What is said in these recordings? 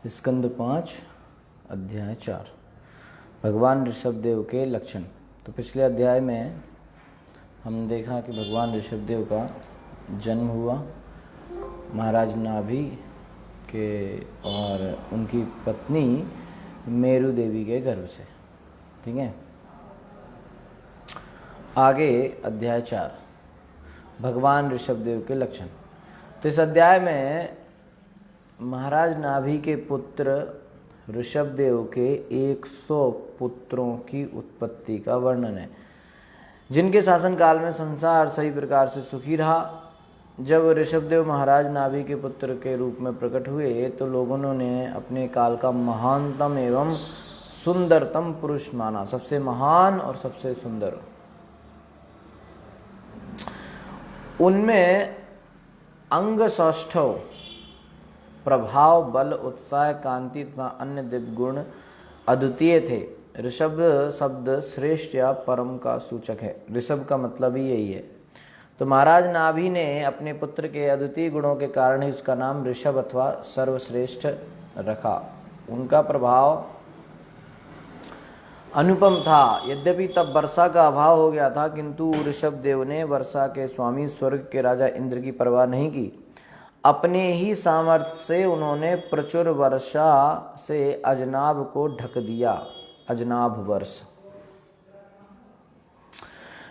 स्कंद 5 अध्याय 4 भगवान ऋषभदेव के लक्षण। तो पिछले अध्याय में हमने देखा कि भगवान ऋषभदेव का जन्म हुआ महाराज नाभि के और उनकी पत्नी मेरु देवी के गर्भ से। ठीक है, आगे अध्याय 4 भगवान ऋषभदेव के लक्षण। तो इस अध्याय में महाराज नाभि के पुत्र ऋषभदेव के 100 पुत्रों की उत्पत्ति का वर्णन है, जिनके शासनकाल में संसार सही प्रकार से सुखी रहा। जब ऋषभदेव महाराज नाभि के पुत्र के रूप में प्रकट हुए तो लोगों ने अपने काल का महानतम एवं सुंदरतम पुरुष माना, सबसे महान और सबसे सुंदर। उनमें अंग सौष्ठव, प्रभाव, बल, उत्साह, कांति तथा अन्य दिव्य गुण अद्वितीय थे। ऋषभ शब्द श्रेष्ठ या परम का सूचक है। ऋषभ का मतलब ही यही है। तो महाराज नाभि ने अपने पुत्र के अद्वितीय गुणों के कारण ही उसका नाम ऋषभ अथवा सर्वश्रेष्ठ रखा। उनका प्रभाव अनुपम था। यद्यपि तब वर्षा का अभाव हो गया था, किंतु ऋषभदेव ने वर्षा के स्वामी स्वर्ग के राजा इंद्र की परवाह नहीं की। अपने ही सामर्थ्य से उन्होंने प्रचुर वर्षा से अजनाभ को ढक दिया। अजनाभ वर्ष।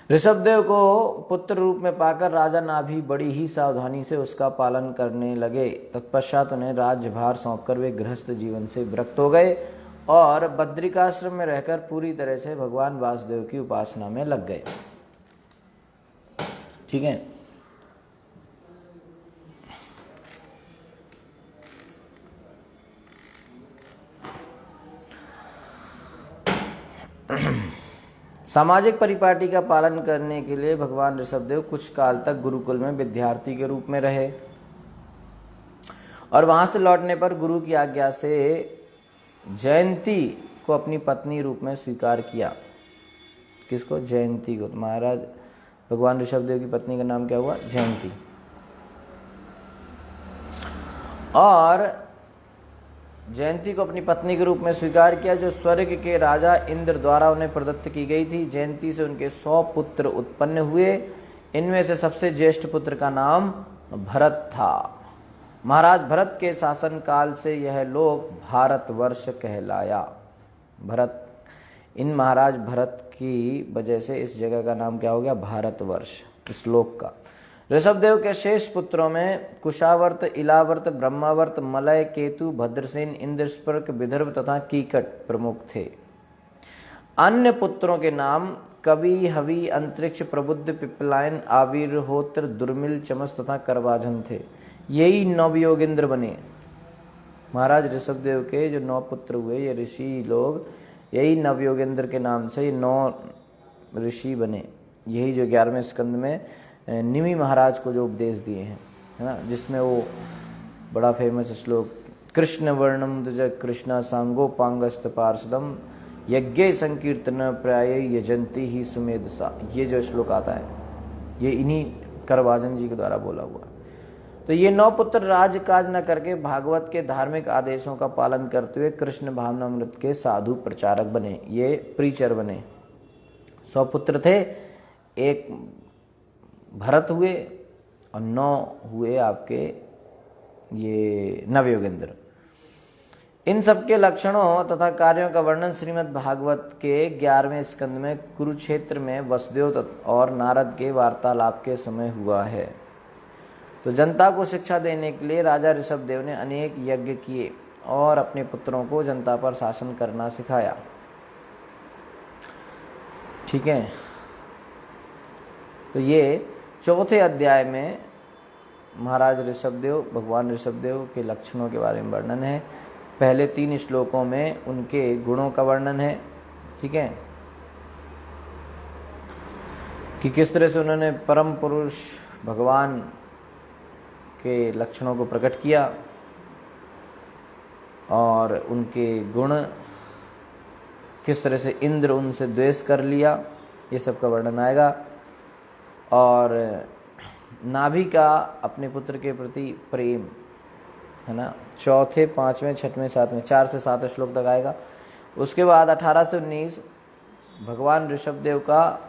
ऋषभदेव को पुत्र रूप में पाकर राजा नाभि बड़ी ही सावधानी से उसका पालन करने लगे। तत्पश्चात उन्हें राज्यभार सौंपकर वे गृहस्थ जीवन से विरक्त हो गए और बद्रिकाश्रम में रहकर पूरी तरह से भगवान वासुदेव की उपासना में लग गए। ठीक है, सामाजिक परिपाटी का पालन करने के लिए भगवान ऋषभदेव कुछ काल तक गुरुकुल में विद्यार्थी के रूप में रहे और वहां से लौटने पर गुरु की आज्ञा से जयंती को अपनी पत्नी रूप में स्वीकार किया। किसको? जयंती को। तो महाराज भगवान ऋषभदेव की पत्नी का नाम क्या हुआ? जयंती। और जयंती को अपनी पत्नी के रूप में स्वीकार किया, जो स्वर्ग के राजा इंद्र द्वारा उन्हें प्रदत्त की गई थी। जयंती से उनके 100 पुत्र उत्पन्न हुए। इनमें से सबसे ज्येष्ठ पुत्र का नाम भरत था। महाराज भरत के शासन काल से यह लोक भारतवर्ष कहलाया। भरत, इन महाराज भरत की वजह से इस जगह का नाम क्या हो गया? भारतवर्ष, इस लोक का। ऋषभदेव के शेष पुत्रों में कुशावर्त, इलावर्त, ब्रह्मावर्त, मलय, केतु, भद्रसेन, इंद्रस्पर्क, विदर्भ तथा कीकट प्रमुख थे। अन्य पुत्रों के नाम कवि, हवि, अंतरिक्ष, प्रबुद्ध, पिपलायन, आविर्होत्र, दुर्मिल, चमस तथा करवाजन थे। यही नवयोगेंद्र बने। महाराज ऋषभदेव के जो 9 पुत्र हुए, ये ऋषि लोग, यही नवयोगेंद्र के नाम से 9 ऋषि बने। यही जो 11वें स्कंद में निमि महाराज को जो उपदेश दिए हैं, है ना, जिसमें वो बड़ा फेमस श्लोक, कृष्ण वर्णम द्विज कृष्ण सांगोपांगस्त पार्षदम यज्ञ संकीर्तन प्राय यजंती ही सुमेधसा, ये जो श्लोक आता है ये इन्हीं करवाजन जी के द्वारा बोला हुआ। तो ये 9 पुत्र राजकाज न करके भागवत के धार्मिक आदेशों का पालन करते हुए कृष्ण भावनामृत के साधु प्रचारक बने। ये प्रीचर बने। 100 पुत्र थे, एक भरत हुए और 9 हुए आपके ये नवयोगेंद्र। इन सबके लक्षणों तथा कार्यों का वर्णन श्रीमद् भागवत के 11वें स्कंद में कुरुक्षेत्र में वसुदेव और नारद के वार्तालाप के समय हुआ है। तो जनता को शिक्षा देने के लिए राजा ऋषभदेव ने अनेक यज्ञ किए और अपने पुत्रों को जनता पर शासन करना सिखाया। ठीक है, तो ये 4थे अध्याय में महाराज ऋषभदेव, भगवान ऋषभदेव के लक्षणों के बारे में वर्णन है। पहले 3 श्लोकों में उनके गुणों का वर्णन है। ठीक है, कि किस तरह से उन्होंने परम पुरुष भगवान के लक्षणों को प्रकट किया और उनके गुण, किस तरह से इंद्र उनसे द्वेष कर लिया, ये सब का वर्णन आएगा। और नाभि का अपने पुत्र के प्रति प्रेम, है ना, चौथे, पाँचवें, छठवें, सातवें, 4 से 7 श्लोक तक आएगा। उसके बाद 18 से 19 भगवान ऋषभदेव का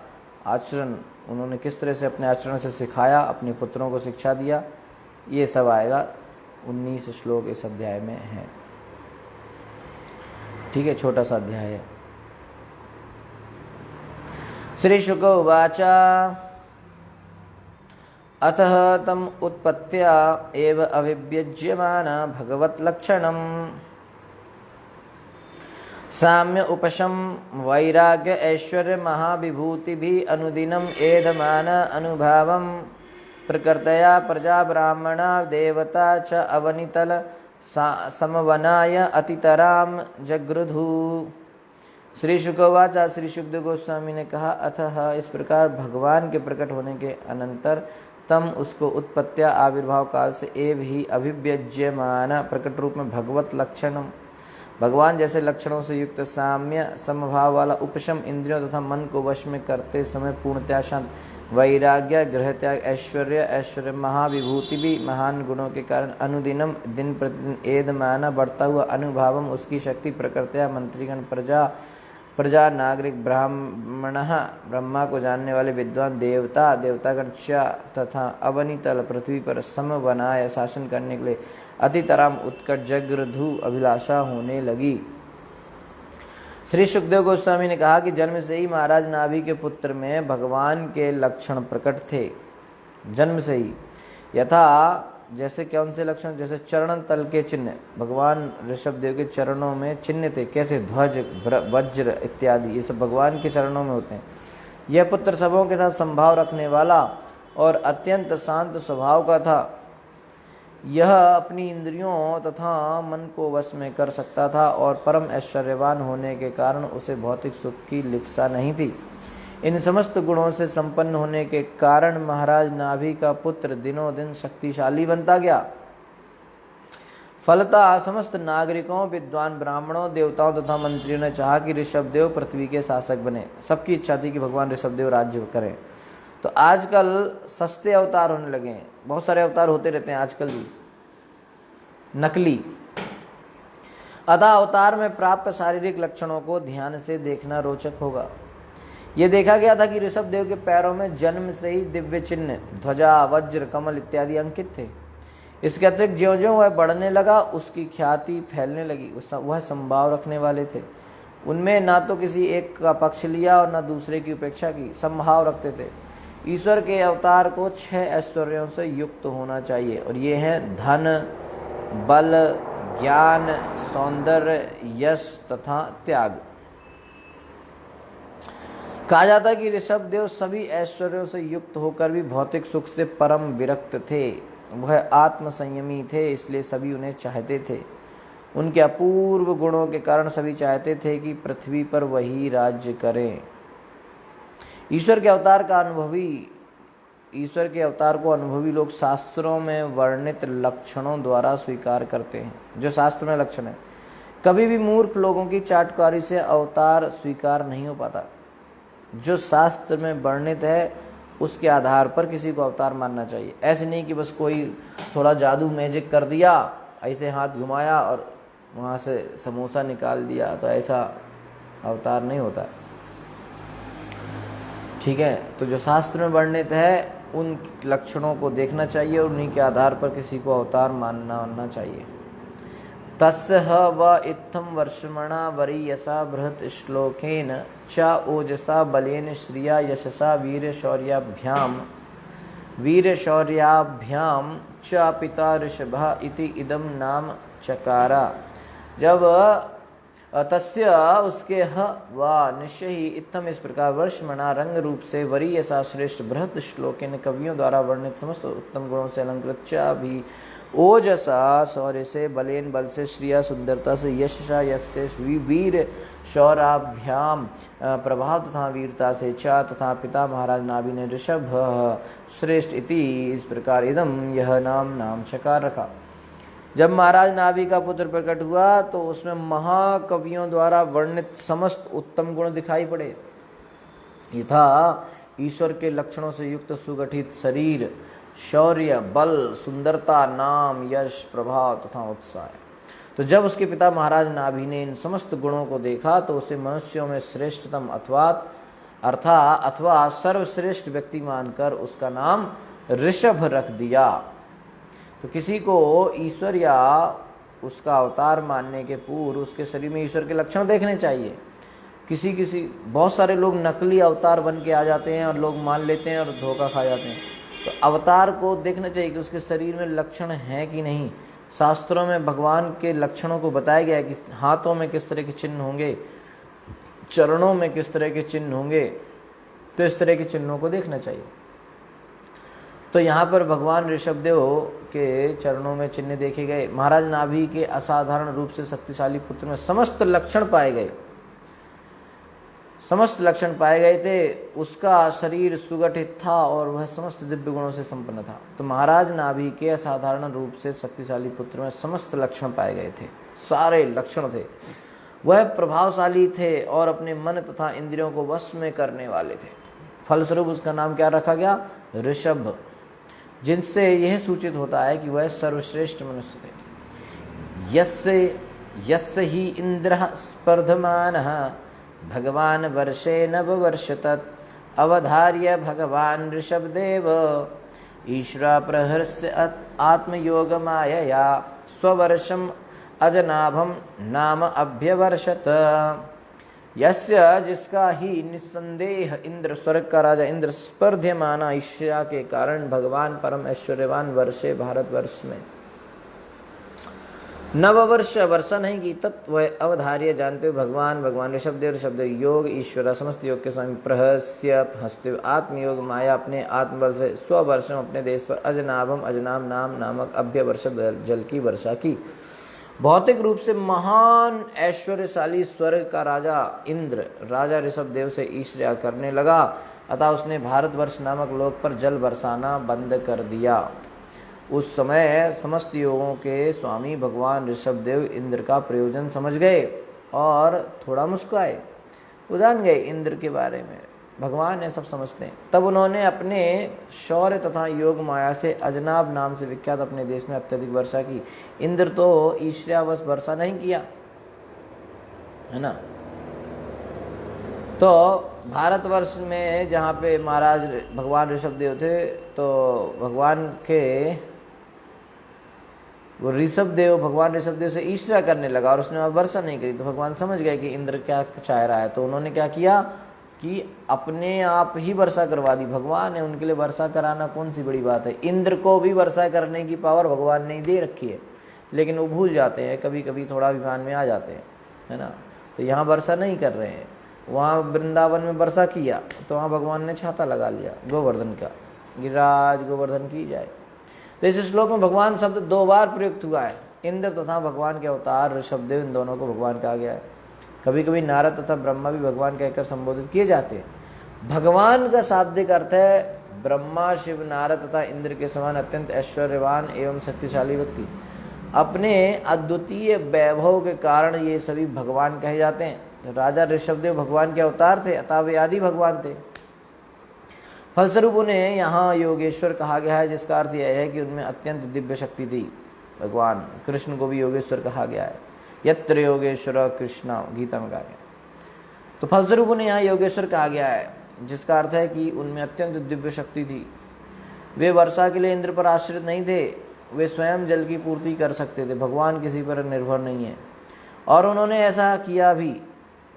आचरण, उन्होंने किस तरह से अपने आचरण से सिखाया, अपने पुत्रों को शिक्षा दिया, ये सब आएगा। 19 श्लोक इस अध्याय में है। ठीक है, छोटा सा अध्याय है। श्री शुक उवाच अतः तम उत्पत्त्या एव अविव्यज्यमाना भगवत् लक्षणम् साम्य उपशम वैराग्य ऐश्वर्य महाविभूतिभिः अनुदिनम् एधमान अनुभावं प्रकृतया प्रजा ब्राह्मणा देवता च अवनितल समवनाय अतितराम जगृधु। श्री शुकवाच, श्री शुकदेव गोस्वामी ने कहा, अतः इस प्रकार भगवान के प्रकट होने के अनंतर तम उसको उत्पत्त्या आविर्भाव काल से एव ही अभिव्यज्यमान प्रकट रूप में भगवत लक्षणम, भगवान जैसे लक्षणों से युक्त साम्य समभाव वाला उपशम इंद्रियों तथा मन को वश में करते समय पूर्णतया शांत वैराग्य गृह त्याग ऐश्वर्य महाविभूति भी महान गुणों के कारण अनुदिनम दिन प्रतिदिन एदमाना बढ़ता हुआ अनुभावम उसकी शक्ति प्रकृत्या मंत्रीगण प्रजा नागरिक ब्राह्मण ब्रह्मा को जानने वाले विद्वान देवतागण च तथा अवनीतल पृथ्वी पर सम बनाए शासन करने के लिए अतितराम उत्कट जगृधु अभिलाषा होने लगी। श्री सुखदेव गोस्वामी ने कहा कि जन्म से ही महाराज नाभि के पुत्र में भगवान के लक्षण प्रकट थे। जन्म से ही, यथा जैसे कौन से लक्षण, जैसे चरण तल के चिन्ह, भगवान ऋषभदेव के चरणों में चिन्ह थे। कैसे? ध्वज, वज्र इत्यादि, ये सब भगवान के चरणों में होते हैं। यह पुत्र सबों के साथ संभाव रखने वाला और अत्यंत शांत स्वभाव का था। यह अपनी इंद्रियों तथा मन को वश में कर सकता था और परम ऐश्वर्यवान होने के कारण उसे भौतिक सुख की लिप्सा नहीं थी। इन समस्त गुणों से संपन्न होने के कारण महाराज नाभि का पुत्र दिनों दिन शक्तिशाली बनता गया। फलतः समस्त नागरिकों, विद्वान ब्राह्मणों, देवताओं तथा मंत्रियों ने चाहा कि ऋषभदेव पृथ्वी के शासक बने। सबकी इच्छा थी कि भगवान ऋषभदेव राज्य करें। तो आजकल सस्ते अवतार होने लगे हैं, बहुत सारे अवतार होते रहते हैं आजकल भी, नकली। अतः अवतार में प्राप्त शारीरिक लक्षणों को ध्यान से देखना रोचक होगा। यह देखा गया था कि ऋषभदेव के पैरों में जन्म से ही दिव्य चिन्ह, ध्वजा, वज्र, कमल इत्यादि अंकित थे। इसके अतिरिक्त ज्यों-ज्यों वह बढ़ने लगा उसकी ख्याति फैलने लगी। वह संभाव रखने वाले थे। उनमें ना तो किसी एक का पक्ष लिया और न दूसरे की उपेक्षा की, संभाव रखते थे। ईश्वर के अवतार को 6 ऐश्वर्यों से युक्त होना चाहिए, और ये हैं धन, बल, ज्ञान, सौंदर्य, यश तथा त्याग। कहा जाता है कि ऋषभदेव सभी ऐश्वर्यों से युक्त होकर भी भौतिक सुख से परम विरक्त थे। वह आत्म संयमी थे, इसलिए सभी उन्हें चाहते थे। उनके अपूर्व गुणों के कारण सभी चाहते थे कि पृथ्वी पर वही राज्य करें। ईश्वर के अवतार को अनुभवी लोग शास्त्रों में वर्णित लक्षणों द्वारा स्वीकार करते हैं। जो शास्त्र में लक्षण है, कभी भी मूर्ख लोगों की चाटकारी से अवतार स्वीकार नहीं हो पाता। जो शास्त्र में वर्णित है उसके आधार पर किसी को अवतार मानना चाहिए। ऐसे नहीं कि बस कोई थोड़ा जादू मैजिक कर दिया, ऐसे हाथ घुमाया और वहाँ से समोसा निकाल दिया, तो ऐसा अवतार नहीं होता। ठीक है, तो जो शास्त्र में वर्णित है उन लक्षणों को देखना चाहिए और उन्हीं के आधार पर किसी को अवतार मानना चाहिए। तस्य व इत्थम वर्षमणा वरीयसा बृहत् श्लोकेन च ओजसा बलेन श्रिया यशसा वीरशौर्याभ्याम च पिता ऋषभः इति इदम नाम चकारा। जब तस्य उसके व निश्चय ही इत्थम इस प्रकार वर्षमणा रंग रूप से वरीयसा श्रेष्ठ बृहत् श्लोकेन कवियों द्वारा वर्णित समस्त उत्तम गुणों से अलंकृत च भी ओजसा शौर्य से, बलेन बल से, श्रिया सुंदरता से, यशसा यश से, वीर शौराभ्याम प्रभाव तथा वीरता से, च तथा पिता महाराज नाभि ने ऋषभ श्रेष्ठ इति इस प्रकार इदम यह नाम चकार रखा। जब महाराज नाभि का पुत्र प्रकट हुआ तो उसमें महाकवियों द्वारा वर्णित समस्त उत्तम गुण दिखाई पड़े। यथा ईश्वर के लक्षणों से युक्त सुगठित शरीर, शौर्य, बल, सुंदरता, नाम, यश, प्रभाव तथा उत्साह है। तो जब उसके पिता महाराज नाभि ने इन समस्त गुणों को देखा तो उसे मनुष्यों में श्रेष्ठतम अथवा सर्वश्रेष्ठ व्यक्ति मानकर उसका नाम ऋषभ रख दिया। तो किसी को ईश्वर या उसका अवतार मानने के पूर्व उसके शरीर में ईश्वर के लक्षण देखने चाहिए। बहुत सारे लोग नकली अवतार बन के आ जाते हैं और लोग मान लेते हैं और धोखा खा जाते हैं। तो अवतार को देखना चाहिए कि उसके शरीर में लक्षण हैं कि नहीं। शास्त्रों में भगवान के लक्षणों को बताया गया है कि हाथों में किस तरह के चिन्ह होंगे, चरणों में किस तरह के चिन्ह होंगे। तो इस तरह के चिन्हों को देखना चाहिए। तो यहाँ पर भगवान ऋषभदेव के चरणों में चिन्ह देखे गए। महाराज नाभि के असाधारण रूप से शक्तिशाली पुत्र में समस्त लक्षण पाए गए थे। उसका शरीर सुगठित था और वह समस्त दिव्य गुणों से संपन्न था। तो महाराज नाभि के असाधारण रूप से शक्तिशाली पुत्र में समस्त लक्षण पाए गए थे, सारे लक्षण थे। वह प्रभावशाली थे और अपने मन तथा इंद्रियों को वश में करने वाले थे। फलस्वरूप उसका नाम क्या रखा गया? ऋषभ, जिनसे यह सूचित होता है कि वह सर्वश्रेष्ठ मनुष्य थे। यस्य ही इंद्रः स्पर्धमानः भगवान वर्षे नववर्षतत् अवधार्य भगवान ऋषभदेव ईश्वरा प्रहर्ष्य आत्मयोग मायया स्ववर्षम अजनाभम नाम अभ्यवर्षत। यस्य, जिसका ही निस्संदेह इंद्र, स्वर्ग का राजा इंद्र, स्पर्धमाना ईर्ष्या के कारण भगवान परम ऐश्वर्यवान वर्षे भारतवर्ष में नववर्ष वर्षा नहीं की, तत्व अवधार्य जानते हुए भगवान ऋषभदेव योग ईश्वरा समस्त योग के स्वामी प्रहस्य हस्ते आत्मयोग माया अपने आत्मबल से स्ववर्षम अपने देश पर अजनाम नामक अभ्यवर्ष जल की वर्षा की। भौतिक रूप से महान ऐश्वर्यशाली स्वर्ग का राजा इंद्र राजा ऋषभदेव से ईर्ष्या करने लगा, अतः उसने भारतवर्ष नामक लोक पर जल बरसाना बंद कर दिया। उस समय समस्त योगों के स्वामी भगवान ऋषभदेव इंद्र का प्रयोजन समझ गए और थोड़ा मुस्कुराए। वो जान गए इंद्र के बारे में, भगवान है, सब समझते हैं। तब उन्होंने अपने शौर्य तथा योग माया से अजनाब नाम से विख्यात अपने देश में अत्यधिक वर्षा की। इंद्र तो ईर्ष्यावश वर्षा नहीं किया, है ना। तो भारतवर्ष में जहाँ पे महाराज भगवान ऋषभदेव थे, तो भगवान ऋषभदेव से ईर्ष्या करने लगा और उसने वर्षा नहीं करी। तो भगवान समझ गए कि इंद्र क्या चाह रहा है। तो उन्होंने क्या किया कि अपने आप ही वर्षा करवा दी। भगवान है, उनके लिए वर्षा कराना कौन सी बड़ी बात है। इंद्र को भी वर्षा करने की पावर भगवान ने दे रखी है, लेकिन वो भूल जाते हैं, कभी कभी थोड़ा अभिमान में आ जाते हैं, है ना। तो यहाँ वर्षा नहीं कर रहे हैं, वहाँ वृंदावन में वर्षा किया तो वहाँ भगवान ने छाता लगा लिया गोवर्धन का, गिरिराज गोवर्धन की जाए। तो इस श्लोक में भगवान शब्द 2 बार प्रयुक्त हुआ है। इंद्र तथा भगवान के अवतार ऋषभदेव, इन दोनों को भगवान कहा गया है। कभी कभी नारद तथा ब्रह्मा भी भगवान कहकर संबोधित किए जाते हैं। भगवान का शाब्दिक अर्थ है ब्रह्मा, शिव, नारद तथा इंद्र के समान अत्यंत ऐश्वर्यवान एवं शक्तिशाली व्यक्ति। अपने अद्वितीय वैभव के कारण ये सभी भगवान कहे जाते हैं। तो राजा ऋषभदेव भगवान के अवतार थे, अतः वे आदि भगवान थे। फलस्वरूप उन्हें यहाँ योगेश्वर कहा गया है, जिसका अर्थ यह है कि उनमें अत्यंत दिव्य शक्ति थी। भगवान कृष्ण को भी योगेश्वर कहा गया है, यत्र योगेश्वर कृष्ण, गीता में कहा गया। तो फलस्वरूप उन्हें यहाँ योगेश्वर कहा गया है, जिसका अर्थ है कि उनमें अत्यंत दिव्य शक्ति थी। वे वर्षा के लिए इंद्र पर आश्रित नहीं थे, वे स्वयं जल की पूर्ति कर सकते थे। भगवान किसी पर निर्भर नहीं है और उन्होंने ऐसा किया भी,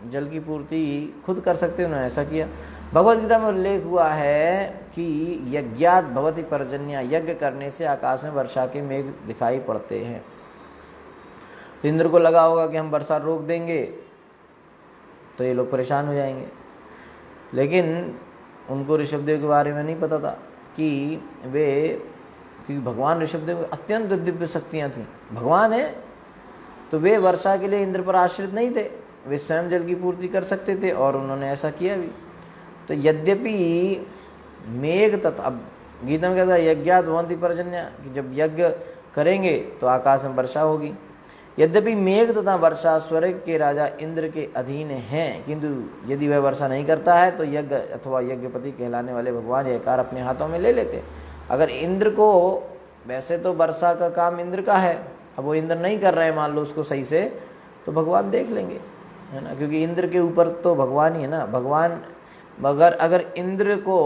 जल की पूर्ति खुद कर सकते, उन्होंने ऐसा किया। भगवद गीता में उल्लेख हुआ है कि यज्ञात भवति पर्जन्य, यज्ञ करने से आकाश में वर्षा के मेघ दिखाई पड़ते हैं। तो इंद्र को लगा होगा कि हम वर्षा रोक देंगे तो ये लोग परेशान हो जाएंगे, लेकिन उनको ऋषभदेव के बारे में नहीं पता था कि भगवान ऋषभदेव अत्यंत दिव्य शक्तियाँ थीं। भगवान है तो वे वर्षा के लिए इंद्र पर आश्रित नहीं थे, वे स्वयं जल की पूर्ति कर सकते थे और उन्होंने ऐसा किया भी। तो यद्यपि मेघ तथा, अब गीता में कहता है यज्ञात भवन्ति पर्जन्य, कि जब यज्ञ करेंगे तो आकाश में वर्षा होगी। यद्यपि मेघ तथा वर्षा स्वर्ग के राजा इंद्र के अधीन हैं, किंतु यदि वह वर्षा नहीं करता है तो यज्ञ अथवा यज्ञपति कहलाने वाले भगवान यह कार्य अपने हाथों में ले लेते। अगर इंद्र को, वैसे तो वर्षा का काम इंद्र का है, अब वो इंद्र नहीं कर रहे हैं मान लो उसको सही से, तो भगवान देख लेंगे, है ना, क्योंकि इंद्र के ऊपर तो भगवान ही है ना। भगवान अगर इंद्र को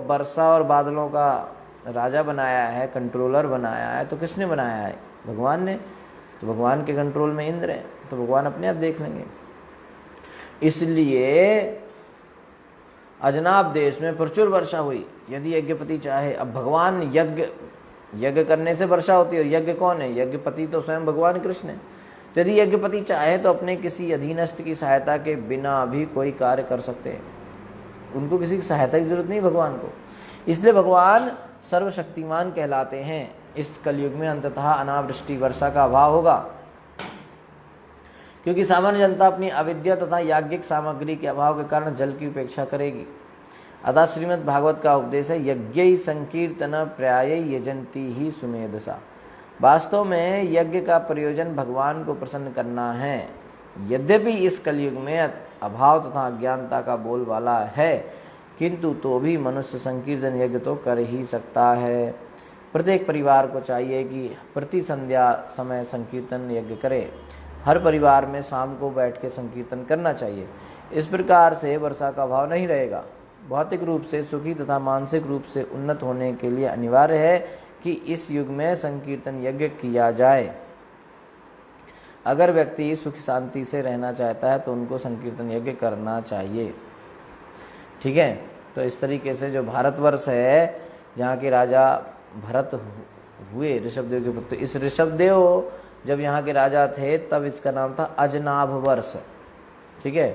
वर्षा और बादलों का राजा बनाया है, कंट्रोलर बनाया है, तो किसने बनाया है? भगवान ने। तो भगवान के कंट्रोल में इंद्र है, तो भगवान अपने आप देख लेंगे। इसलिए अजनाब देश में प्रचुर वर्षा हुई। यदि यज्ञपति चाहे, अब भगवान यज्ञ करने से वर्षा होती है। यज्ञ कौन है? यज्ञपति तो स्वयं भगवान कृष्ण है। तो यदि यज्ञपति चाहे तो अपने किसी अधीनस्थ की सहायता के बिना भी कोई कार्य कर सकते हैं। उनको किसी की सहायता की जरूरत नहीं भगवान को। इसलिए भगवान सर्वशक्तिमान कहलाते हैं। इस कलयुग में अंततः अनावृष्टि, वर्षा का अभाव होगा, क्योंकि सामान्य जनता अपनी अविद्या तथा याज्ञिक सामग्री के अभाव के कारण जल की उपेक्षा करेगी। अतः श्रीमद् भागवत का उपदेश है, यज्ञ संकीर्तन पर्याय यजंती ही सुमेधसा। वास्तव में यज्ञ का प्रयोजन भगवान को प्रसन्न करना है। यद्यपि इस कलयुग में अभाव तथा अज्ञानता का बोलबाला है, किंतु तो भी मनुष्य संकीर्तन यज्ञ तो कर ही सकता है। प्रत्येक परिवार को चाहिए कि प्रति संध्या समय संकीर्तन यज्ञ करे। हर परिवार में शाम को बैठ के संकीर्तन करना चाहिए। इस प्रकार से वर्षा का अभाव नहीं रहेगा। भौतिक रूप से सुखी तथा मानसिक रूप से उन्नत होने के लिए अनिवार्य है कि इस युग में संकीर्तन यज्ञ किया जाए। अगर व्यक्ति सुख शांति से रहना चाहता है तो उनको संकीर्तन यज्ञ करना चाहिए। ठीक है, तो इस तरीके से जो भारतवर्ष है, जहाँ के राजा भरत हुए ऋषभदेव के पुत्र, इस ऋषभदेव जब यहाँ के राजा थे तब इसका नाम था अजनाभ वर्ष। ठीक है,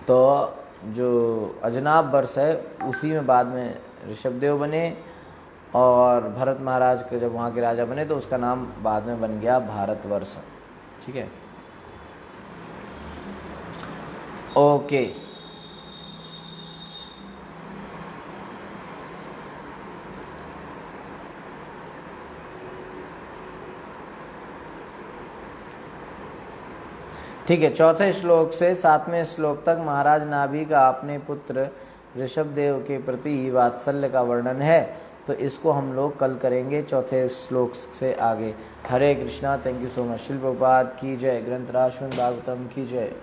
तो जो अजनाभ वर्ष है उसी में बाद में ऋषभदेव बने, और भरत महाराज के जब वहाँ के राजा बने तो उसका नाम बाद में बन गया भारतवर्ष। ठीक है, ओके। ठीक है, चौथे श्लोक से 7वें श्लोक तक महाराज नाभि का अपने पुत्र ऋषभदेव के प्रति वात्सल्य का वर्णन है। तो इसको हम लोग कल करेंगे चौथे श्लोक से आगे। Hare Krishna. Thank you so much. शिल प्रभुपाद की जय। ग्रंथराज श्रीमद् भागवतम की जय।